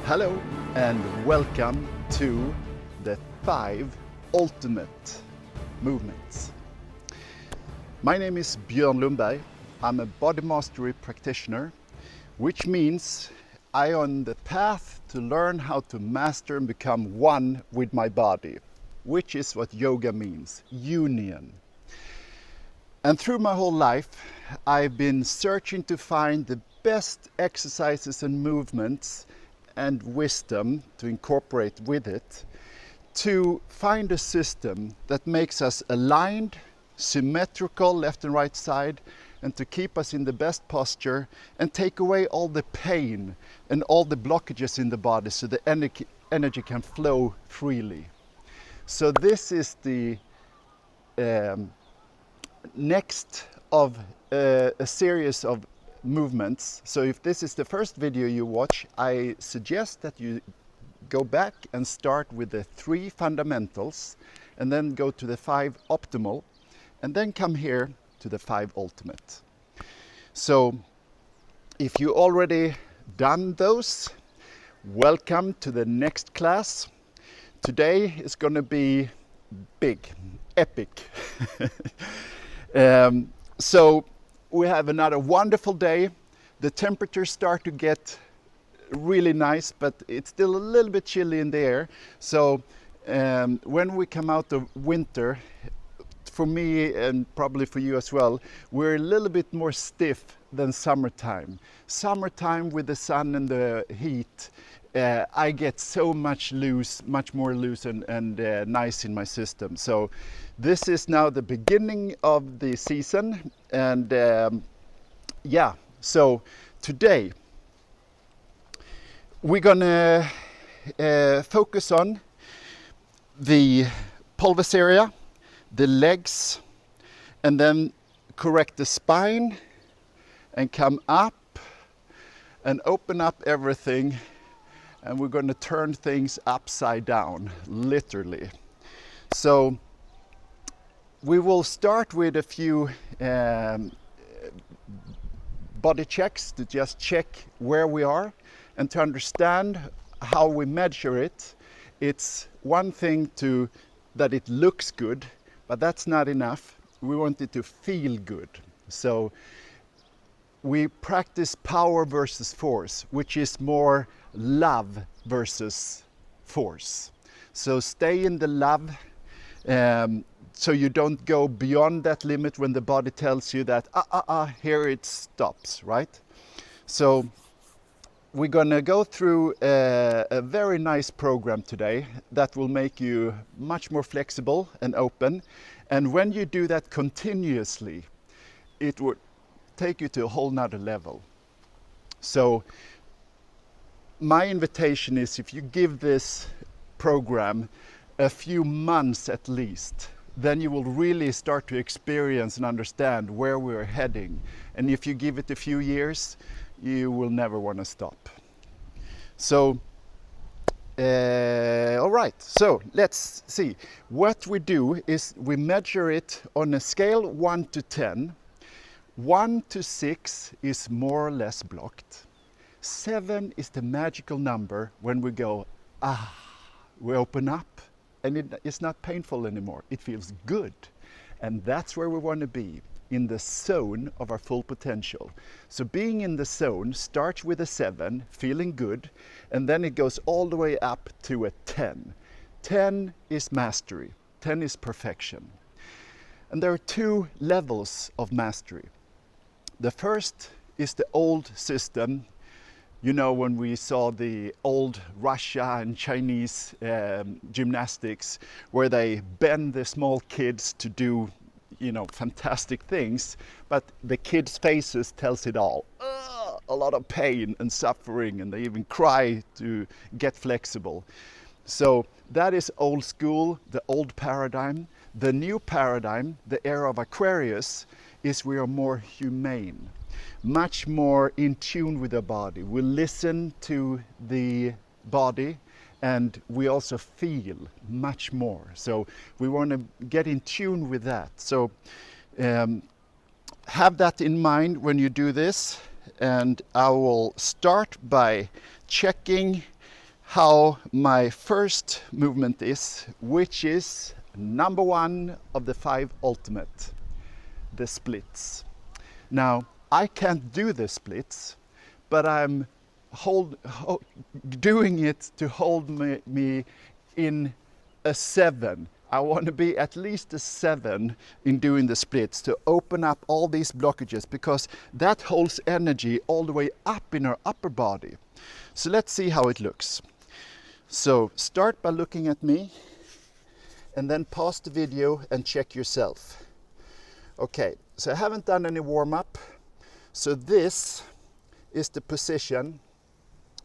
Hello and welcome to the 5 ultimate movements. My name is Björn Lundberg. I'm a body mastery practitioner, which means I am on the path to learn how to master and become one with my body, which is what yoga means, union. And through my whole life, I've been searching to find the best exercises and movements and wisdom to incorporate with it, to find a system that makes us aligned, symmetrical left and right side, and to keep us in the best posture and take away all the pain and all the blockages in the body so the energy can flow freely. So this is the next of a series of movements. So if this is the first video you watch, I suggest that you go back and start with the 3 fundamentals and then go to the 5 optimal and then come here to the 5 ultimate. So if you already done those, welcome to the next class. Today is going to be big, epic. So we have another wonderful day. The temperatures start to get really nice, but it's still a little bit chilly in the air. So when we come out of winter, for me and probably for you as well, we're a little bit more stiff than summertime. Summertime with the sun and the heat, I get so much more loose and nice in my system. So this is now the beginning of the season, and yeah, so today we're gonna focus on the pelvis area, the legs, and then correct the spine and come up and open up everything, and we're going to turn things upside down, literally. So we will start with a few body checks to just check where we are and to understand how we measure it. It's one thing that it looks good, but that's not enough. We want it to feel good. So we practice power versus force, which is more love versus force. So stay in the love, so you don't go beyond that limit when the body tells you that, here it stops, right? So we're gonna go through a very nice program today that will make you much more flexible and open. And when you do that continuously, it would take you to a whole nother level. So my invitation is, if you give this program a few months at least, then you will really start to experience and understand where we're heading. And if you give it a few years, you will never want to stop. So, all right, so let's see. What we do is we measure it on a scale 1 to 10. 1 to 6 is more or less blocked. 7 is the magical number when we go, we open up and it's not painful anymore. It feels good. And that's where we want to be, in the zone of our full potential. So being in the zone starts with a 7, feeling good, and then it goes all the way up to a 10. 10 is mastery. 10 is perfection. And there are 2 levels of mastery. The first is the old system. You know, when we saw the old Russia and Chinese gymnastics, where they bend the small kids to do, fantastic things, but the kids' faces tells it all. A lot of pain and suffering, and they even cry to get flexible. So that is old school, the old paradigm. The new paradigm, the era of Aquarius, is we are more humane, much more in tune with the body. We listen to the body, and we also feel much more. So we want to get in tune with that. So have that in mind when you do this. And I will start by checking how my first movement is, which is number 1 of the 5 ultimate, the splits. Now, I can't do the splits, but I'm doing it to hold me in a 7. I want to be at least a 7 in doing the splits to open up all these blockages, because that holds energy all the way up in our upper body. So let's see how it looks. So start by looking at me and then pause the video and check yourself. Okay, so I haven't done any warm-up. So this is the position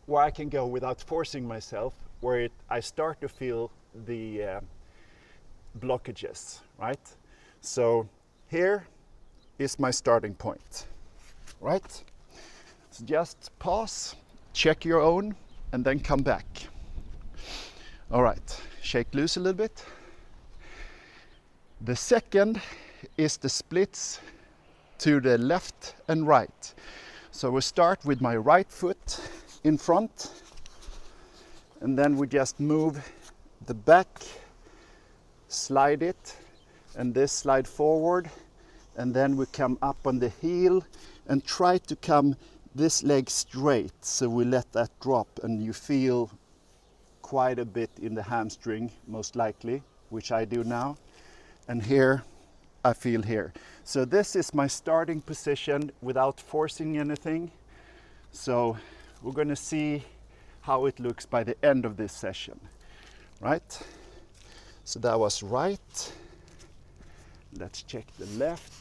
where I can go without forcing myself, where I start to feel the blockages, right? So here is my starting point, right? So just pause, check your own, and then come back. All right, shake loose a little bit. The second is the splits to the left and right. So we start with my right foot in front, and then we just move the back, slide it, and this slide forward, and then we come up on the heel and try to come this leg straight, so we let that drop, and you feel quite a bit in the hamstring, most likely, which I do now. And here, I feel here. So this is my starting position without forcing anything. So we're gonna see how it looks by the end of this session, right? So that was right. Let's check the left.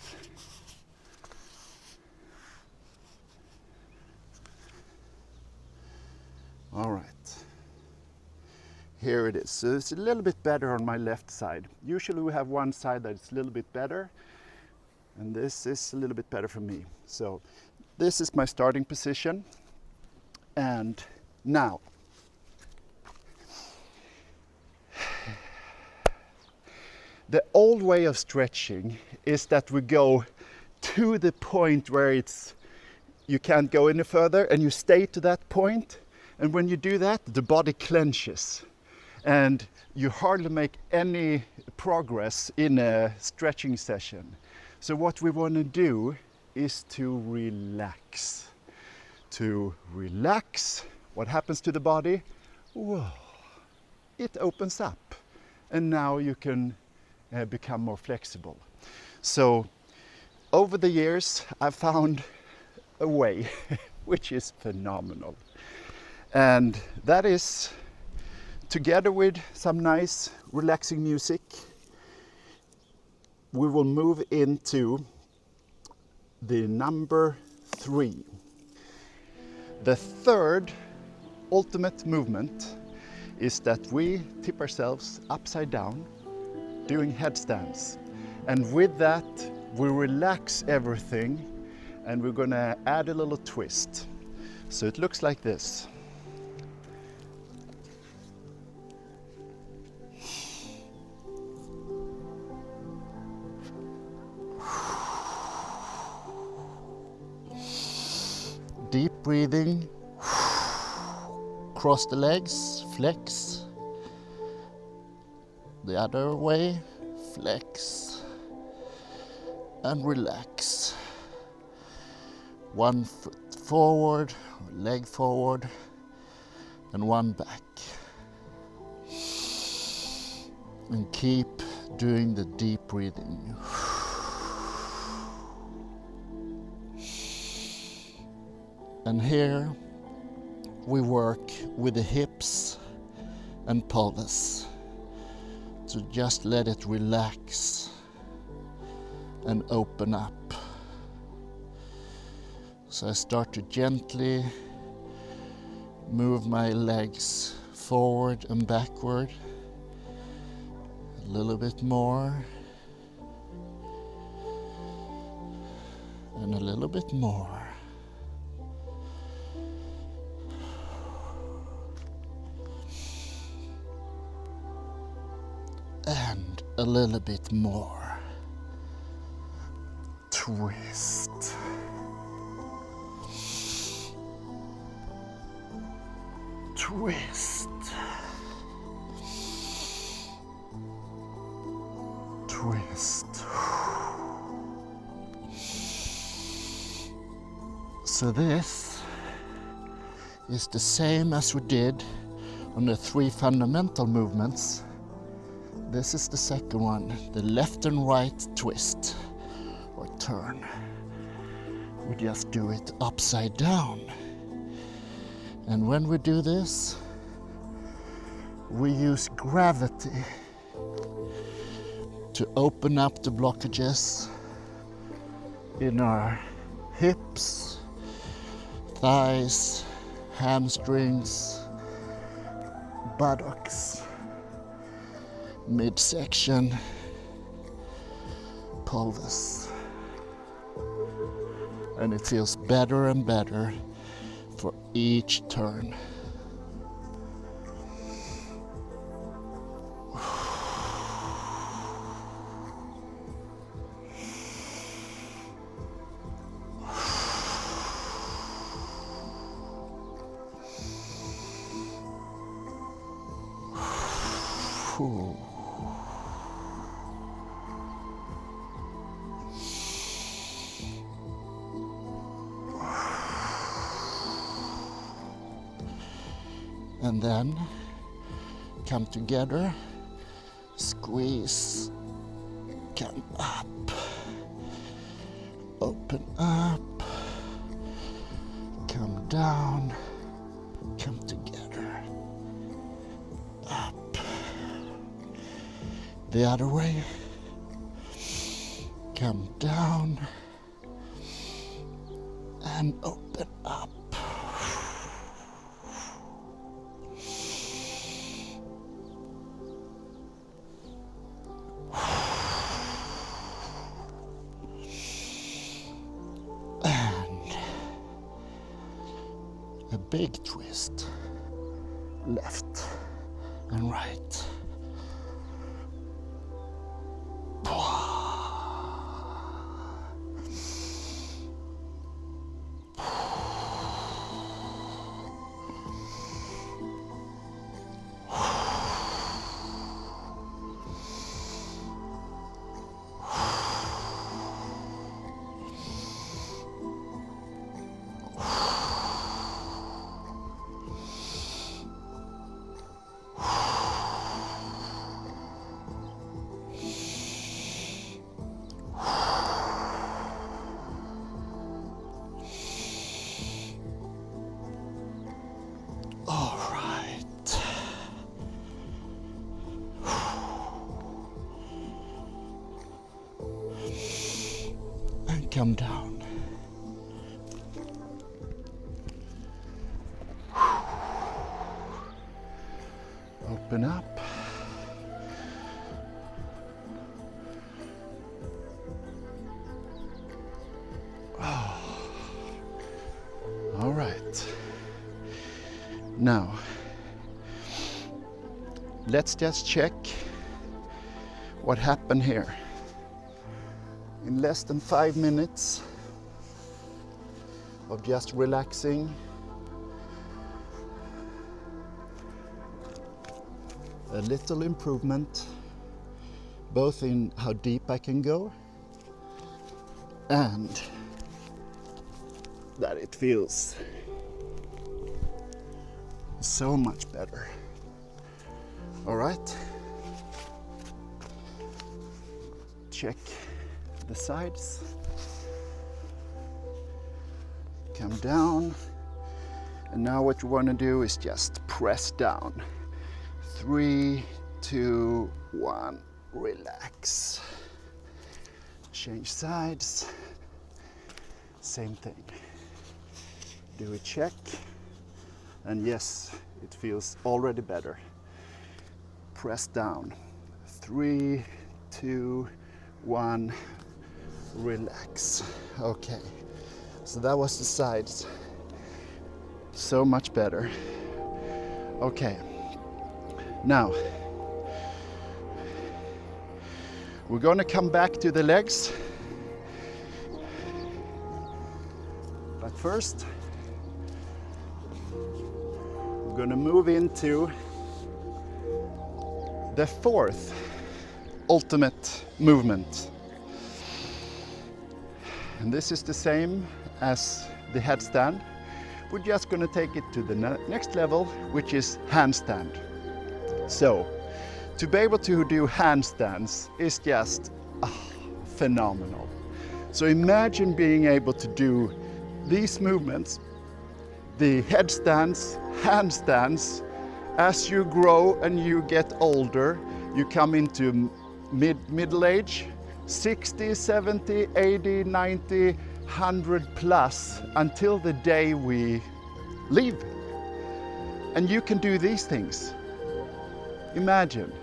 All right. Here it is. So it's a little bit better on my left side. Usually we have one side that's a little bit better, and this is a little bit better for me. So this is my starting position. And now, the old way of stretching is that we go to the point where you can't go any further, and you stay to that point. And when you do that, the body clenches, and you hardly make any progress in a stretching session. So what we want to do is to relax. To relax, what happens to the body? Whoa, it opens up, and now you can become more flexible. So over the years, I've found a way which is phenomenal. And that is, together with some nice relaxing music, we will move into the number 3. The third ultimate movement is that we tip ourselves upside down doing headstands. And with that, we relax everything, and we're gonna add a little twist. So it looks like this. Deep breathing, cross the legs, flex. The other way, flex and relax. One foot forward, leg forward, and one back. And keep doing the deep breathing. And here we work with the hips and pelvis to just let it relax and open up. So I start to gently move my legs forward and backward. A little bit more. And a little bit more. And a little bit more. Twist. Twist. twist. So this is the same as we did on the 3 fundamental movements. This is the second one, the left and right twist or turn. We just do it upside down. And when we do this, we use gravity to open up the blockages in our hips, thighs, hamstrings, buttocks, midsection, pelvis. And it feels better and better for each turn. And then come together, squeeze, come up, open up, come down, come together, up. The other way, come down and open up. Big twist, left and right. Come down. Open up. Oh. All right. Now, let's just check what happened here. In less than 5 minutes of just relaxing, a little improvement, both in how deep I can go and that it feels so much better. All right, check the sides, come down, and now what you want to do is just press down. 3, 2, 1, relax. Change sides, same thing. Do a check, and yes, it feels already better. Press down. 3, 2, 1, relax. Okay, so that was the sides. So much better. Okay, now we're going to come back to the legs, but first we're going to move into the 4th ultimate movement. And this is the same as the headstand. We're just going to take it to the next level, which is handstand. So, to be able to do handstands is just phenomenal. So imagine being able to do these movements, the headstands, handstands, as you grow and you get older, you come into middle age, 60, 70, 80, 90, 100 plus, until the day we leave. And you can do these things. Imagine,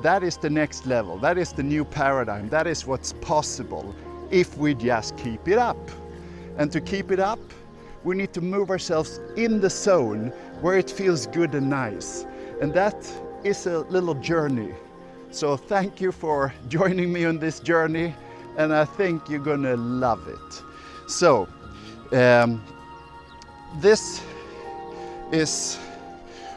that is the next level, that is the new paradigm, that is what's possible if we just keep it up. And to keep it up, we need to move ourselves in the zone where it feels good and nice. And that is a little journey. So thank you for joining me on this journey, and I think you're gonna love it. So, this is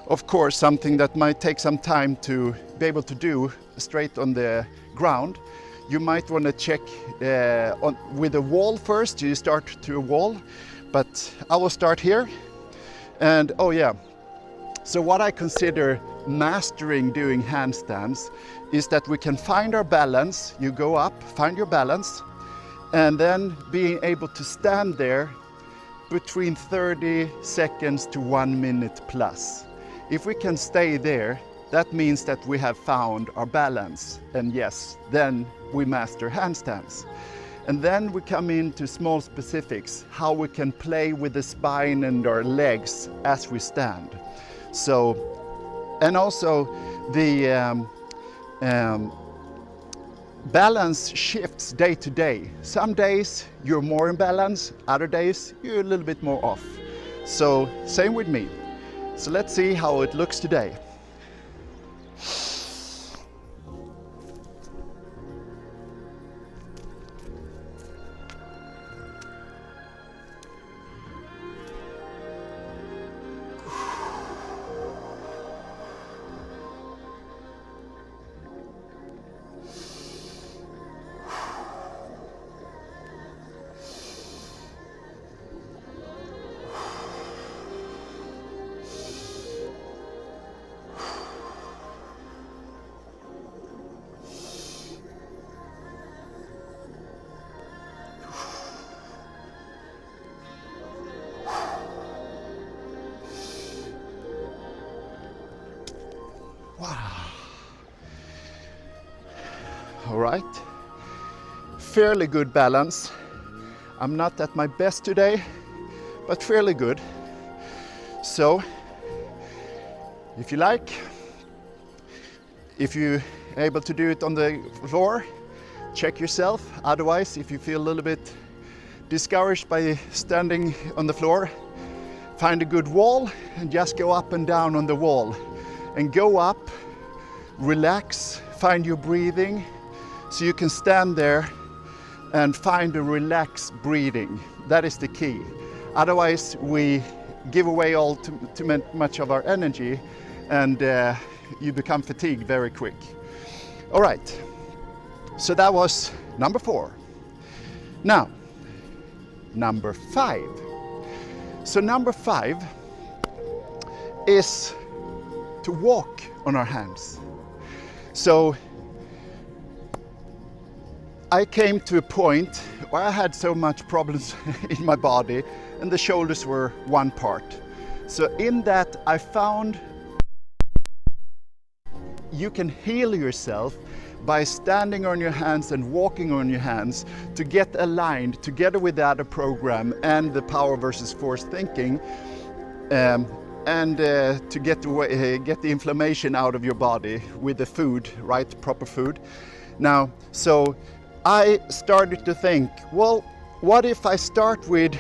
of course something that might take some time to be able to do straight on the ground. You might want to check with a wall first. You start to a wall, but I will start here. And oh yeah, so what I consider mastering doing handstands is that we can find our balance. You go up, find your balance, and then being able to stand there between 30 seconds to 1 minute plus. If we can stay there, that means that we have found our balance, and yes, then we master handstands. And then we come into small specifics, how we can play with the spine and our legs as we stand. So, and also the balance shifts day to day. Some days you're more in balance, other days you're a little bit more off. So same with me. So let's see how it looks today. Wow. All right. Fairly good balance. I'm not at my best today, but fairly good. So, if you like, if you're able to do it on the floor, check yourself. Otherwise, if you feel a little bit discouraged by standing on the floor, find a good wall and just go up and down on the wall. And go up, relax, find your breathing, so you can stand there and find a relaxed breathing. That is the key. Otherwise, we give away all too much of our energy, and you become fatigued very quick. All right, so that was number 4. Now, number 5. So number 5 is to walk on our hands. So I came to a point where I had so much problems in my body, and the shoulders were one part. So in that I found you can heal yourself by standing on your hands and walking on your hands to get aligned together with the other program and the power versus force thinking, and to get the inflammation out of your body with the food, right, proper food. Now, so I started to think, well, what if I start with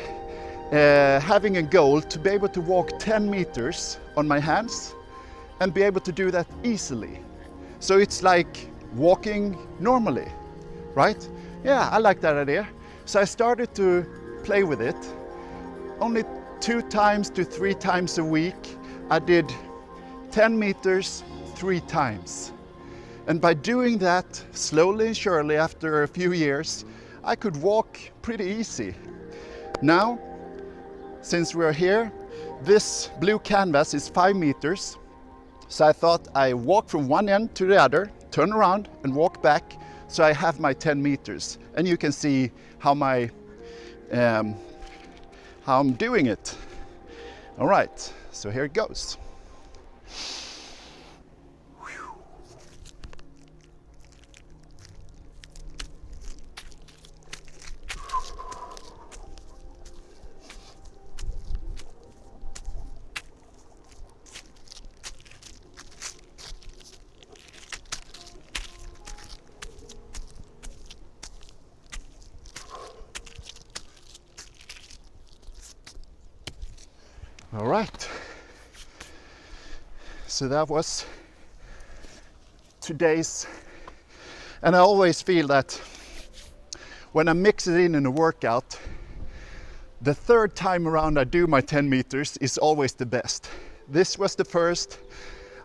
having a goal to be able to walk 10 meters on my hands and be able to do that easily. So it's like walking normally, right? Yeah, I like that idea. So I started to play with it. Only 2 times to 3 times a week, I did 10 meters 3 times. And by doing that slowly and surely after a few years, I could walk pretty easy. Now, since we're here, this blue canvas is 5 meters. So I thought I walk from one end to the other, turn around and walk back, so I have my 10 meters. And you can see how I'm doing it. All right, so here it goes. All right, so that was today's, and I always feel that when I mix it in a workout, the third time around I do my 10 meters is always the best. This was the first.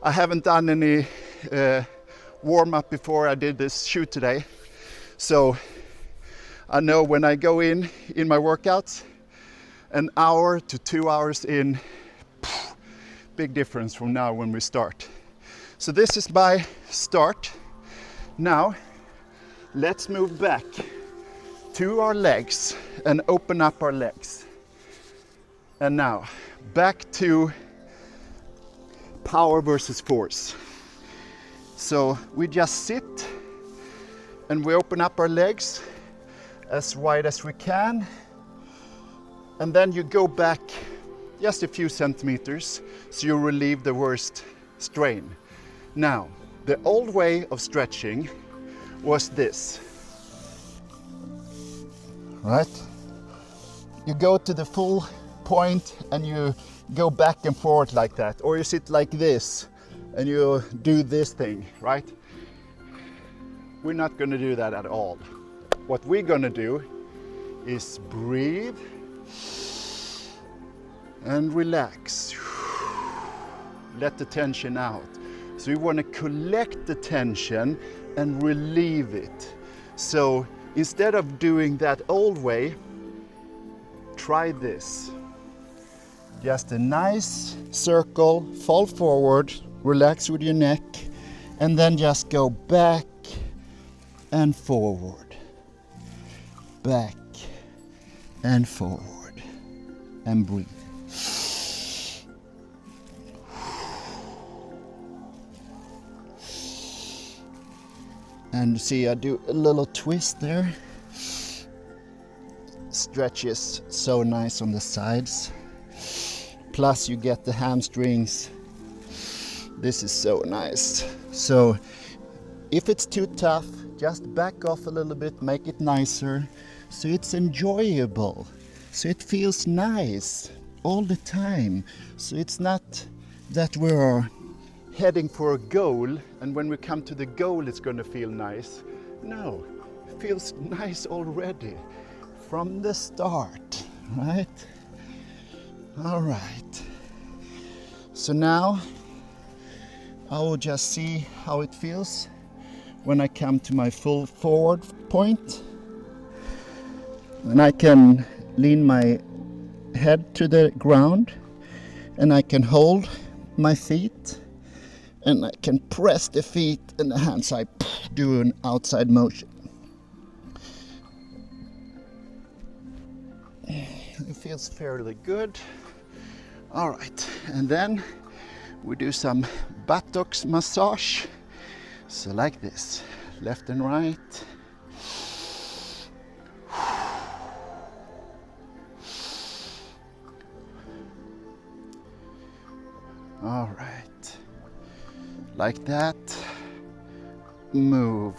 I haven't done any warm-up before I did this shoot today, so I know when I go in my workouts, an hour to 2 hours in, big difference from now when we start. So this is my start. Now, let's move back to our legs and open up our legs. And now, back to power versus force. So we just sit and we open up our legs as wide as we can. And then you go back just a few centimeters so you relieve the worst strain. Now, the old way of stretching was this. Right? You go to the full point and you go back and forth like that. Or you sit like this and you do this thing, right? We're not going to do that at all. What we're going to do is breathe and relax. Let the tension out. So we want to collect the tension and relieve it. So instead of doing that old way, try this. Just a nice circle, fall forward, relax with your neck, and then just go back and forward. Back and forward. And breathe. And see, I do a little twist there. Stretches so nice on the sides. Plus you get the hamstrings. This is so nice. So if it's too tough, just back off a little bit, make it nicer. So it's enjoyable. So it feels nice all the time. So it's not that we're heading for a goal, and when we come to the goal it's going to feel nice. No, it feels nice already from the start, right? All right. So now I will just see how it feels when I come to my full forward point. And I can lean my head to the ground and I can hold my feet. And I can press the feet and the hands. I do an outside motion. It feels fairly good. All right, and then we do some buttocks massage. So like this, left and right. All right. Like that, move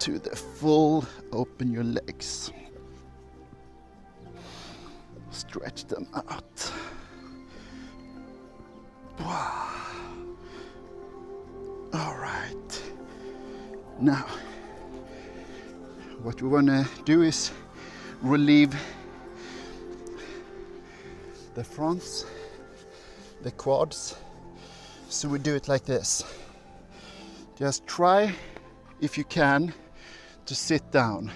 to the full, open your legs, stretch them out. Wow. All right, now what we want to do is relieve the fronts, the quads. So we do it like this. Just try, if you can, to sit down.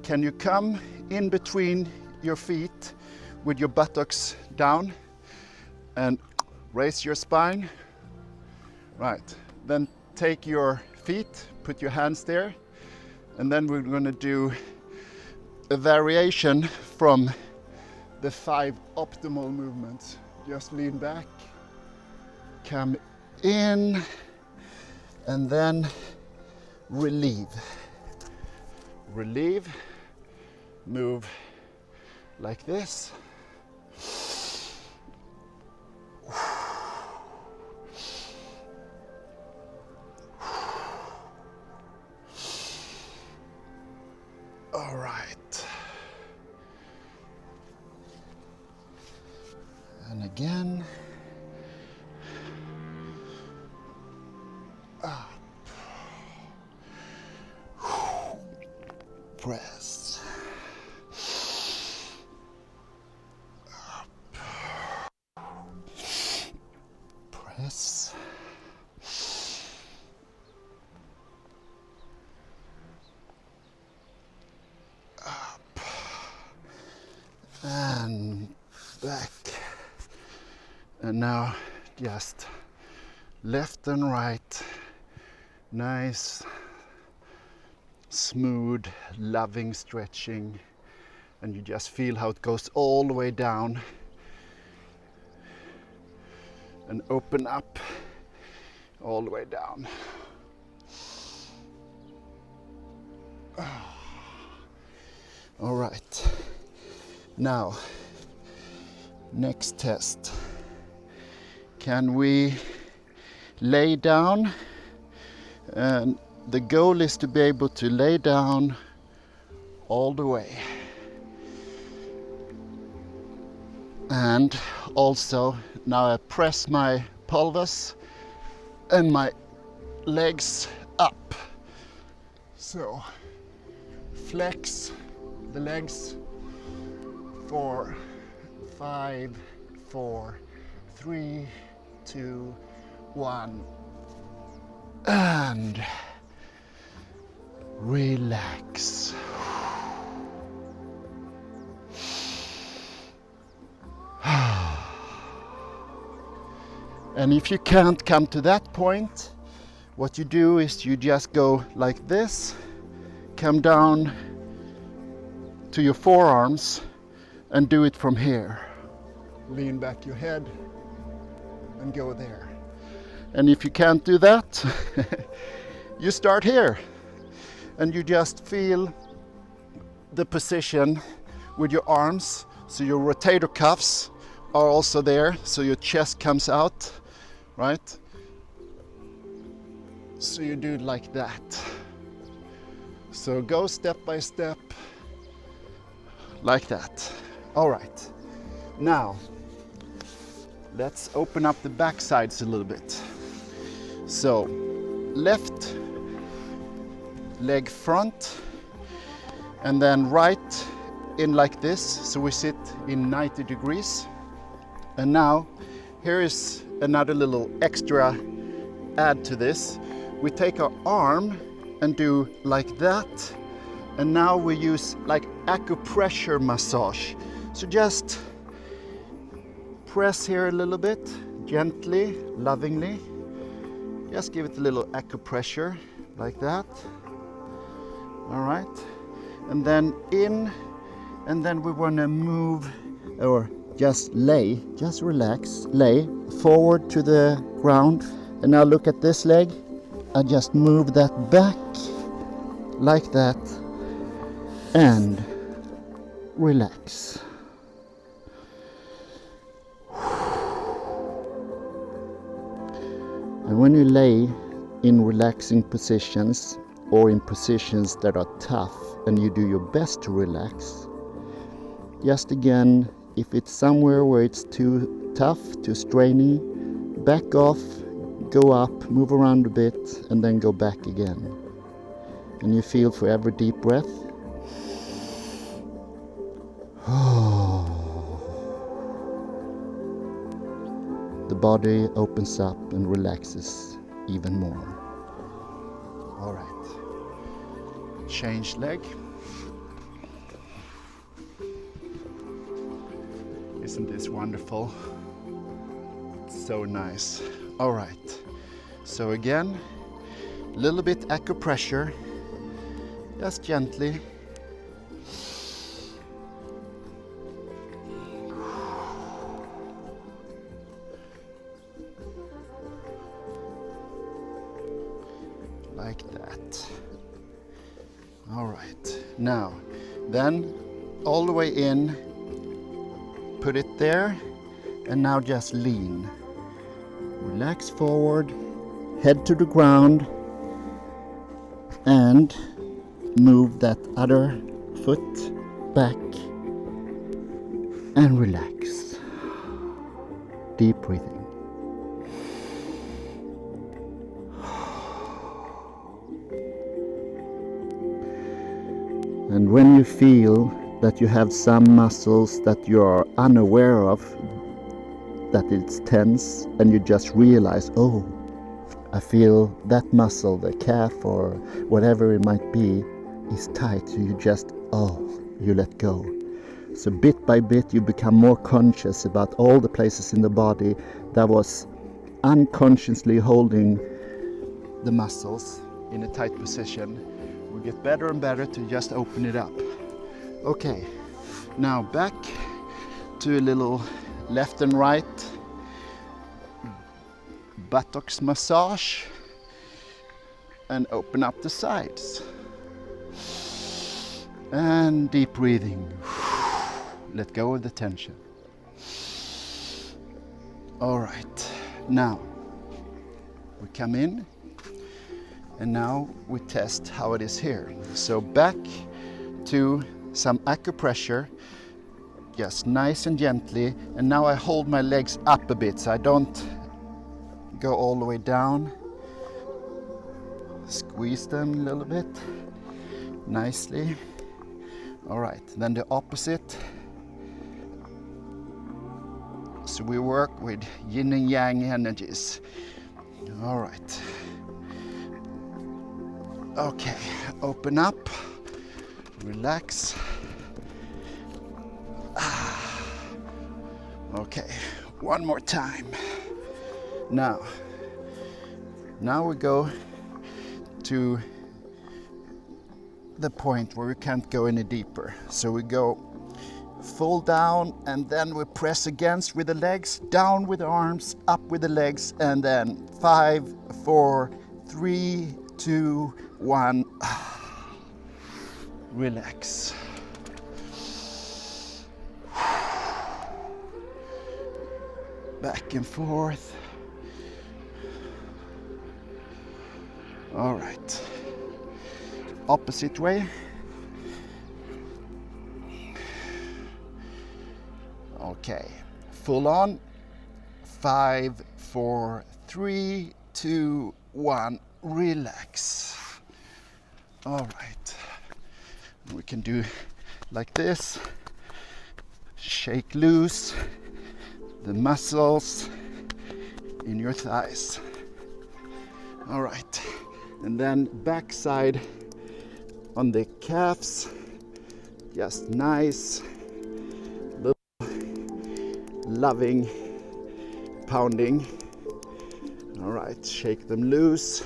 Can you come in between your feet with your buttocks down and raise your spine? Right, then take your feet, put your hands there, and then we're going to do a variation from the 5 optimal movements. Just lean back, come in, and then relieve. Relieve, move like this. All right. And again. Up. Press. Up. Press. Up. And back. And now just left and right. Nice, smooth, loving stretching. And you just feel how it goes all the way down. And open up all the way down. All right. Now, next test. Can we lay down? And the goal is to be able to lay down all the way. And also, now I press my pelvis and my legs up. So, flex the legs. 4, 5, 4, 3, 2, 1. And relax. And if you can't come to that point, what you do is you just go like this, come down to your forearms and do it from here. Lean back your head and go there. And if you can't do that, you start here and you just feel the position with your arms. So your rotator cuffs are also there, so your chest comes out, right? So you do it like that. So go step by step, like that. All right, now let's open up the back sides a little bit. So left leg front and then right in like this, so we sit in 90 degrees. And now here is another little extra add to this. We take our arm and do like that, and now we use like acupressure massage. So just press here a little bit, gently, lovingly. Just give it a little acupressure like that. All right, and then in, and then we want to move, or just lay, just relax, lay forward to the ground. And now look at this leg. I just move that back like that and relax. And when you lay in relaxing positions or in positions that are tough and you do your best to relax, just again, if it's somewhere where it's too tough, too straining, back off, go up, move around a bit, and then go back again. And you feel for every deep breath. The body opens up and relaxes even more. All right. Change leg. Isn't this wonderful? It's so nice. All right. So again, a little bit acupressure, just gently. Like that. All right. Now, then all the way in, put it there, and now just lean. Relax forward, head to the ground, and move that other foot back and relax. Deep breathing. And when you feel that you have some muscles that you are unaware of, that it's tense, and you just realize, oh, I feel that muscle, the calf or whatever it might be, is tight. So you just, you let go. So bit by bit you become more conscious about all the places in the body that was unconsciously holding the muscles in a tight position. We get better and better to just open it up. Okay, now back to a little left and right buttocks massage, and open up the sides. And deep breathing. Let go of the tension. All right, now we come in, and now we test how it is here. So back to some acupressure, just nice and gently. And now I hold my legs up a bit so I don't go all the way down. Squeeze them a little bit, nicely. All right, then the opposite. So we work with yin and yang energies. All right. Okay, open up, relax. Okay, one more time. Now we go to the point where we can't go any deeper. So we go full down, and then we press against with the legs, down with the arms, up with the legs, and then 5, 4, 3, 2, 1. Relax. Back and forth. All right. Opposite way. Okay. Full on. 5, 4, 3, 2, 1. Relax. All right. We can do like this. Shake loose the muscles in your thighs. All right. And then backside on the calves. Just nice, little loving pounding. All right. Shake them loose.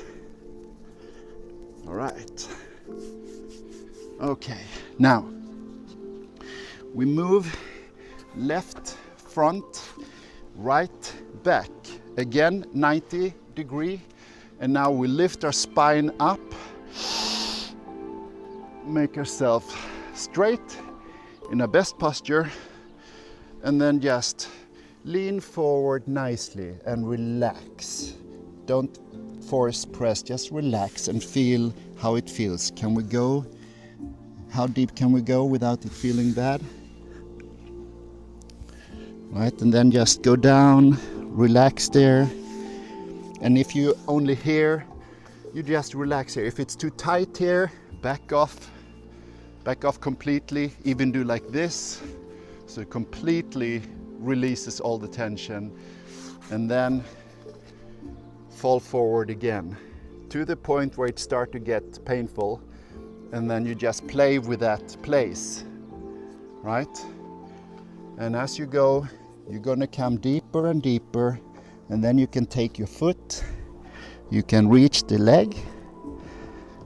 All right. Okay, now we move left front, right back. Again, 90 degree. And now we lift our spine up. Make ourselves straight in our best posture. And then just lean forward nicely and relax. Don't force press, just relax and feel how it feels. Can we go? How deep can we go without it feeling bad? Right, and then just go down, relax there. And if you only here, you just relax here. If it's too tight here, back off completely. Even do like this, so it completely releases all the tension. And then fall forward again. to the point where it starts to get painful, and then you just play with that place, right? And as you go, you're gonna come deeper and deeper, and then you can take your foot, you can reach the leg,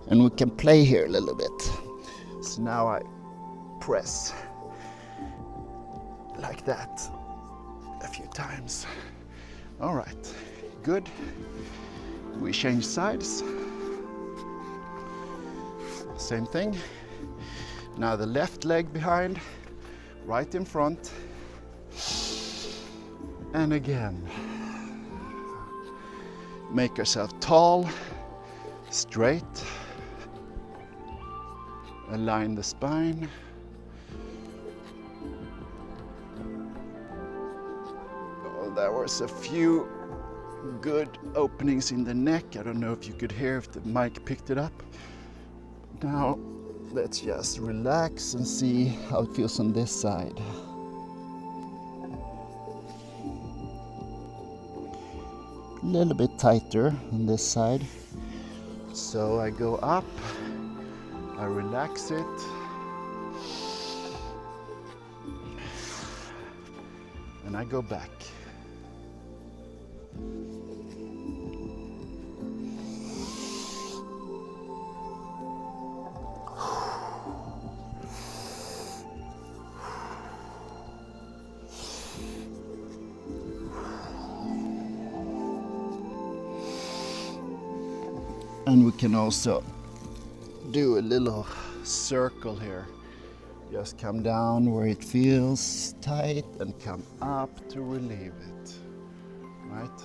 and we can play here a little bit. So now I press like that a few times. All right, good. We change sides. Same thing. Now the left leg behind, right in front. And again. Make yourself tall, straight. Align the spine. Oh, there was a few good openings in the neck. I don't know if you could hear if the mic picked it up. Now let's just relax and see how it feels on this side. A little bit tighter on this side. So I go up, I relax it. And I go back. And we can also do a little circle here. Just come down where it feels tight and come up to relieve it, right?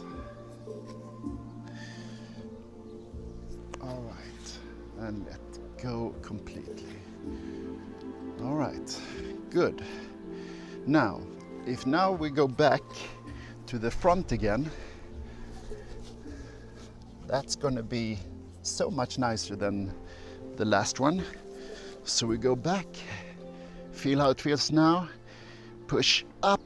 All right, and let go completely. All right, good. Now, if now we go back to the front again, that's gonna be so much nicer than the last one. So we go back, feel how it feels now, push up.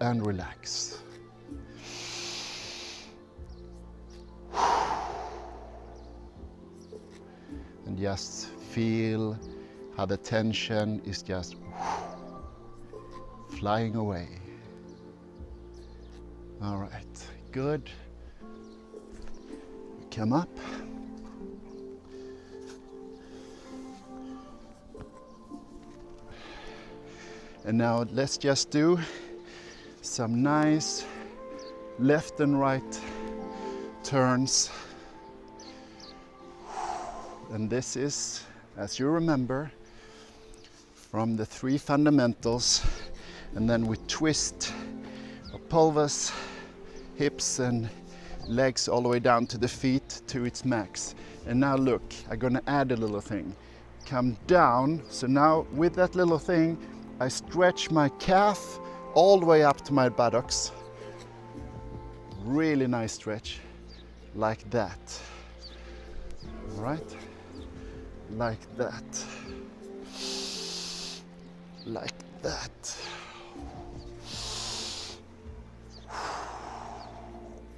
And relax. And just feel how the tension is just flying away. All right, good. Come up. And now let's just do some nice left and right turns. And this is, as you remember, from the 3 fundamentals. And then we twist our pelvis, hips and legs all the way down to the feet to its max. And now look, I'm gonna add a little thing. Come down, so now with that little thing, I stretch my calf all the way up to my buttocks. Really nice stretch, like that. All right, like that, like that.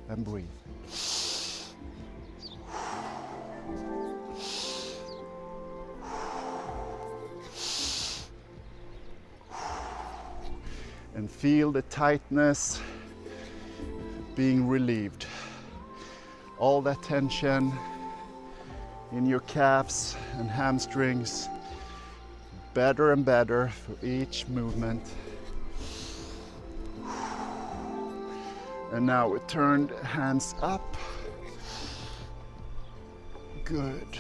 And breathe. And feel the tightness being relieved. All that tension in your calves and hamstrings, better and better for each movement. And now we turn the hands up. Good.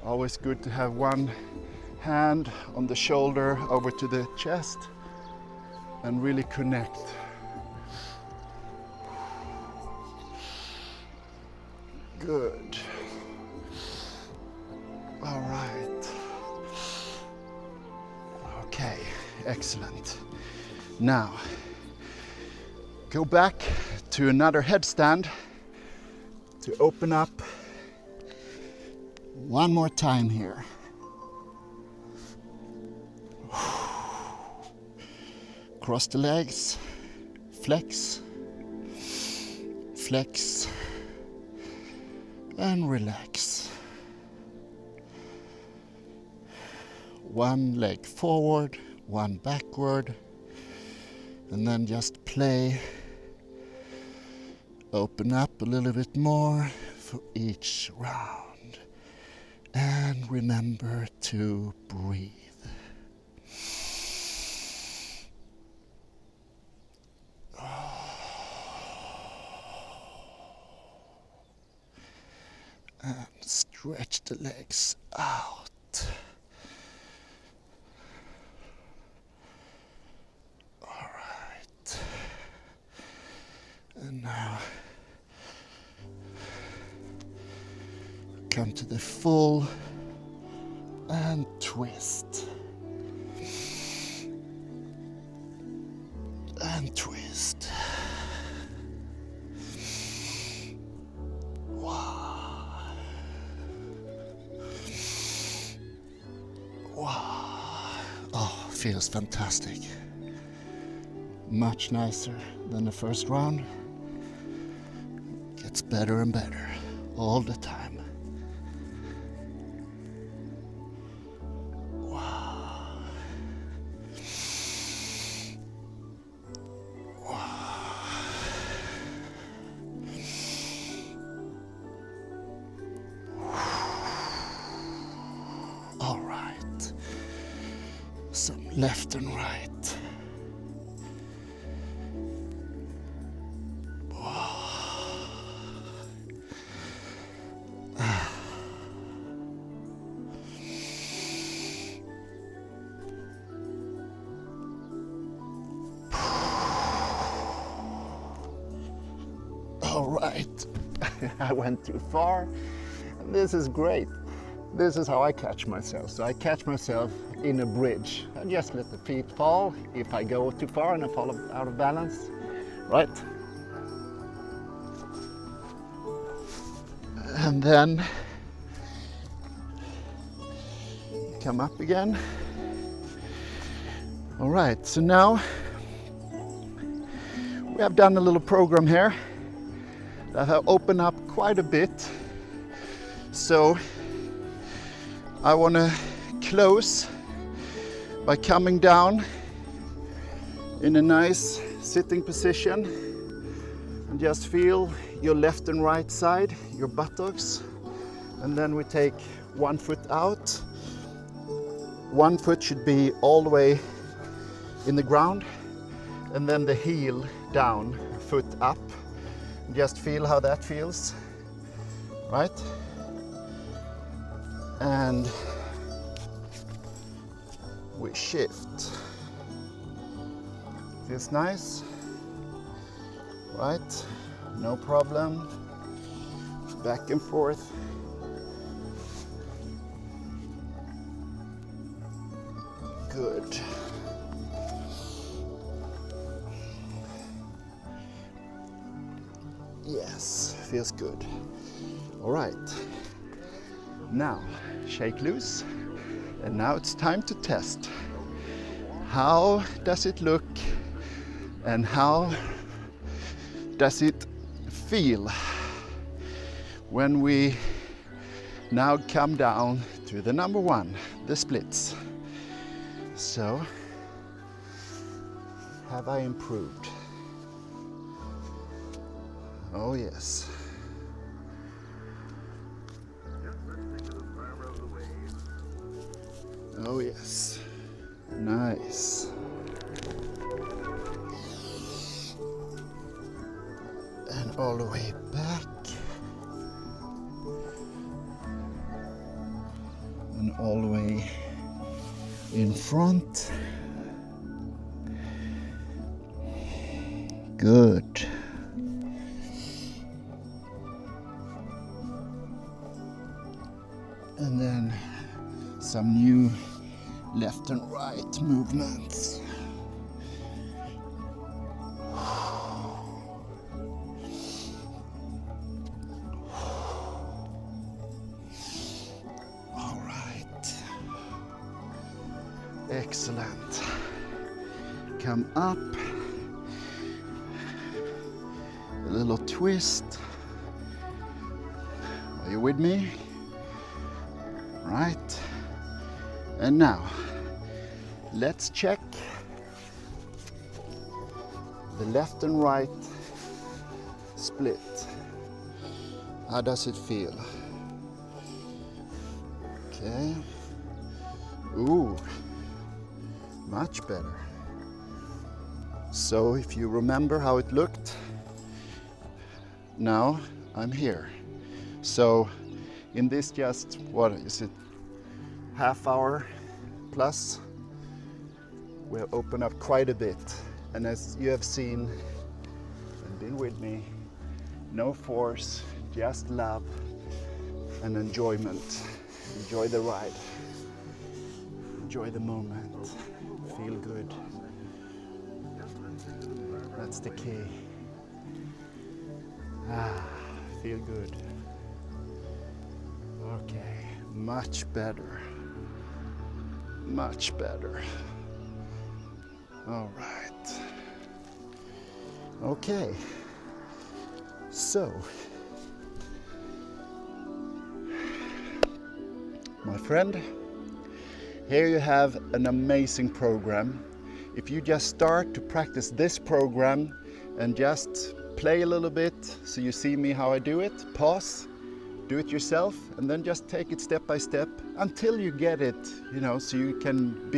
Always good to have one hand on the shoulder over to the chest and really connect. Good. All right. Okay, excellent. Now, go back to another headstand to open up one more time here. Cross the legs, flex, flex, and relax. One leg forward, one backward, and then just play. Open up a little bit more for each round. And remember to breathe. And stretch the legs out. All right. And now come to the full and twist. And twist. Wow. Wow. Oh, feels fantastic. Much nicer than the first round. Gets better and better all the time. All right, some left and right. All right, I went too far. This is great. This is how I catch myself. So I catch myself in a bridge. I just let the feet fall. If I go too far and I fall out of balance, right? And then come up again. All right, so now we have done a little program here that have opened up quite a bit. So I want to close by coming down in a nice sitting position and just feel your left and right side, your buttocks. And then we take one foot out. One foot should be all the way in the ground, and then the heel down, foot up. Just feel how that feels, right? And we shift. Feels nice, right? No problem. Back and forth. Good. Yes, feels good. All right. Now, shake loose. And now it's time to test. How does it look and how does it feel when we now come down to the number one, the splits? So, have I improved? Oh yes. Oh yes. Nice. And all the way back. And all the way in front. Good. And then some new left and right movements. Excellent. Come up. A little twist. Are you with me? Right. And now, let's check the left and right split. How does it feel? Okay. Ooh, much better. So if you remember how it looked, now I'm here. So in this just, what is it, half hour plus, we'll open up quite a bit. And as you have seen and been with me, no force, just love and enjoyment. Enjoy the ride. Enjoy the moment. Feel good. That's the key. Feel good. Okay, much better. Much better. All right. Okay. So, my friend, here you have an amazing program. If you just start to practice this program and just play a little bit so you see me how I do it, pause, do it yourself, and then just take it step by step until you get it, so you can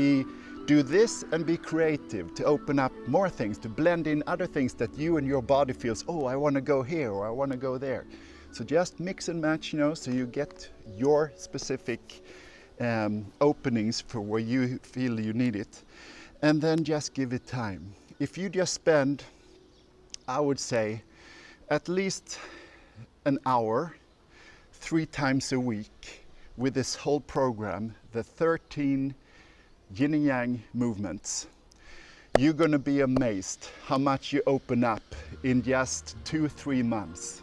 do this and be creative, to open up more things, to blend in other things that you and your body feels, oh, I want to go here or I want to go there. So just mix and match, so you get your specific openings for where you feel you need it. And then just give it time. If you just spend, I would say, at least an hour, 3 times a week with this whole program, the 13 yin and yang movements, you're going to be amazed how much you open up in just 2-3 months.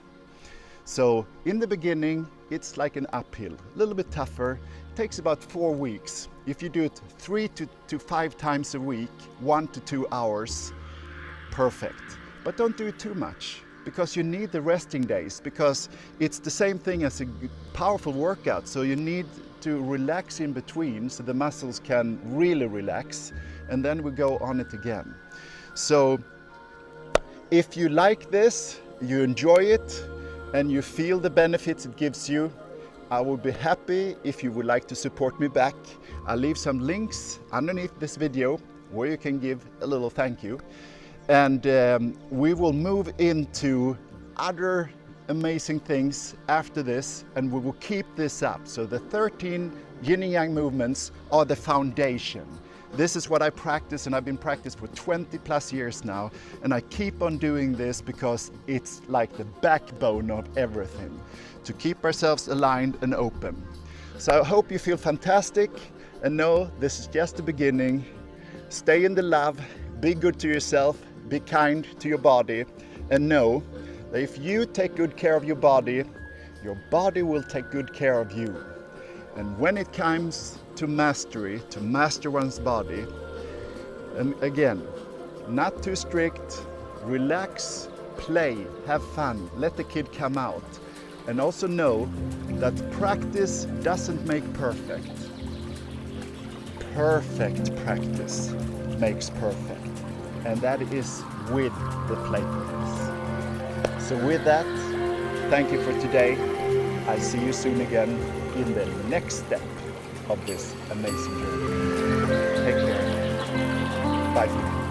So in the beginning, it's like an uphill, a little bit tougher. It takes about 4 weeks. If you do it 3 to 5 times a week, 1 to 2 hours, perfect. But don't do it too much, because you need the resting days, because it's the same thing as a powerful workout. So you need to relax in between so the muscles can really relax, and then we go on it again. So if you like this, you enjoy it, and you feel the benefits it gives you, I would be happy if you would like to support me back. I'll leave some links underneath this video where you can give a little thank you. And we will move into other amazing things after this, and we will keep this up. So the 13 yin and yang movements are the foundation. This is what I practice, and I've been practicing for 20 plus years now, and I keep on doing this because it's like the backbone of everything, to keep ourselves aligned and open. So I hope you feel fantastic, and know this is just the beginning. Stay in the love, be good to yourself, be kind to your body, and know that if you take good care of your body will take good care of you. And when it comes to mastery, to master one's body, and again, not too strict, relax, play, have fun, let the kid come out. And also know that practice doesn't make perfect. Perfect practice makes perfect. And that is with the playfulness. So with that, thank you for today. I see you soon again in the next step of this amazing journey. Take care. Bye for now.